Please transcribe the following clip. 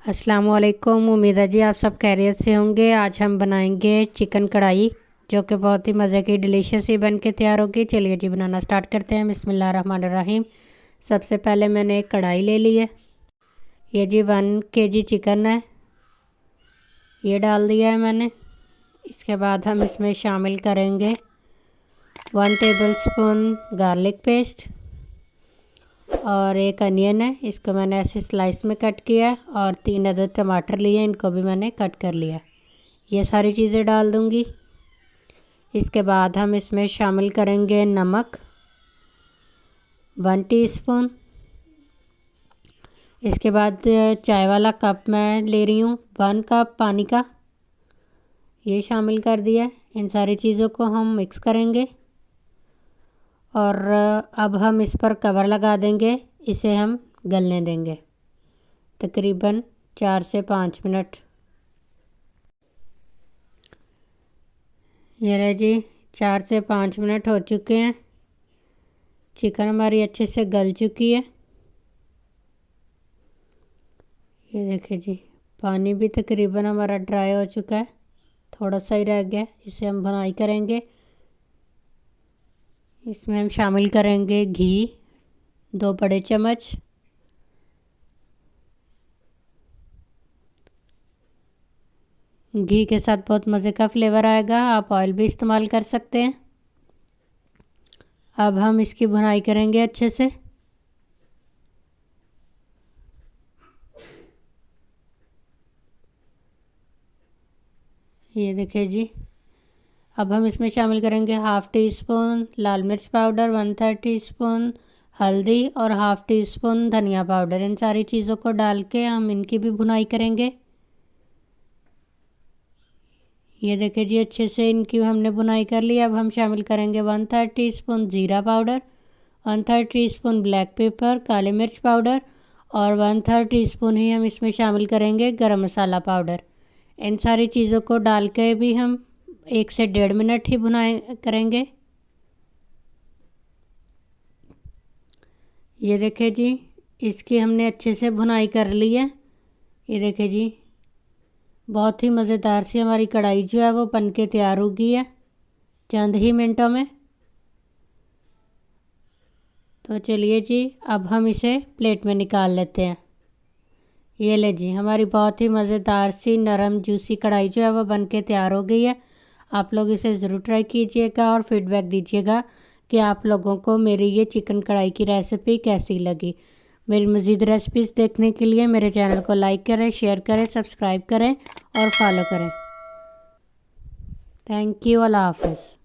अस्सलामुअलैकुम। उम्मीद है जी आप सब खैरियत से होंगे। आज हम बनाएंगे चिकन कढ़ाई, जो कि बहुत ही मज़े की डिलीशियस ही बन के तैयार होगी। चलिए जी बनाना स्टार्ट करते हैं। बिस्मिल्लाहिर्रहमानिर्रहीम। सबसे पहले मैंने एक कढ़ाई ले ली है। ये जी 1 kg चिकन है, ये डाल दिया है मैंने। इसके बाद हम इसमें शामिल करेंगे 1 टेबलस्पून गार्लिक पेस्ट और एक अनियन है, इसको मैंने ऐसे स्लाइस में कट किया है। और 3 अदद टमाटर लिए, इनको भी मैंने कट कर लिया। ये सारी चीज़ें डाल दूंगी। इसके बाद हम इसमें शामिल करेंगे नमक 1 टीस्पून। इसके बाद चाय वाला कप मैं ले रही हूँ 1 कप पानी का, ये शामिल कर दिया। इन सारी चीज़ों को हम मिक्स करेंगे और अब हम इस पर कवर लगा देंगे। इसे हम गलने देंगे तकरीबन 4 से 5 मिनट। ये रहे जी 4 से 5 मिनट हो चुके हैं। चिकन हमारी अच्छे से गल चुकी है। ये देखिए जी, पानी भी तकरीबन हमारा ड्राई हो चुका है, थोड़ा सा ही रह गया। इसे हम भुनाई करेंगे। इसमें हम शामिल करेंगे घी 2 बड़े चम्मच। घी के साथ बहुत मज़े का फ्लेवर आएगा, आप ऑयल भी इस्तेमाल कर सकते हैं। अब हम इसकी भुनाई करेंगे अच्छे से। ये देखिए जी, अब हम इसमें शामिल करेंगे 1/2 टीस्पून लाल मिर्च पाउडर, 1/3 टीस्पून हल्दी और 1/2 टीस्पून धनिया पाउडर। इन सारी चीज़ों को डाल के हम इनकी भी भुनाई करेंगे। ये देखिए जी, अच्छे से इनकी हमने भुनाई कर ली। अब हम शामिल करेंगे 1/3 टीस्पून ज़ीरा पाउडर, 1/3 टीस्पून ब्लैक पेपर काली मिर्च पाउडर और 1/3 टीस्पून ही हम इसमें शामिल करेंगे गरम मसाला पाउडर। इन सारी चीज़ों को डाल के भी हम 1 से 1.5 मिनट ही भुनाई करेंगे। ये देखिए जी, इसकी हमने अच्छे से भुनाई कर ली है। ये देखिए जी, बहुत ही मज़ेदार सी हमारी कढ़ाई जो है वो बन के तैयार हो गई है चंद ही मिनटों में। तो चलिए जी, अब हम इसे प्लेट में निकाल लेते हैं। ये ले जी, हमारी बहुत ही मज़ेदार सी नरम जूसी कढ़ाई जो है वो बन के तैयार हो गई है। आप लोग इसे ज़रूर ट्राई कीजिएगा और फीडबैक दीजिएगा कि आप लोगों को मेरी ये चिकन कढ़ाई की रेसिपी कैसी लगी। मेरी मज़ीद रेसिपीज़ देखने के लिए मेरे चैनल को लाइक करें, शेयर करें, सब्सक्राइब करें और फॉलो करें। Thank you. अल्लाह हाफ़िज़।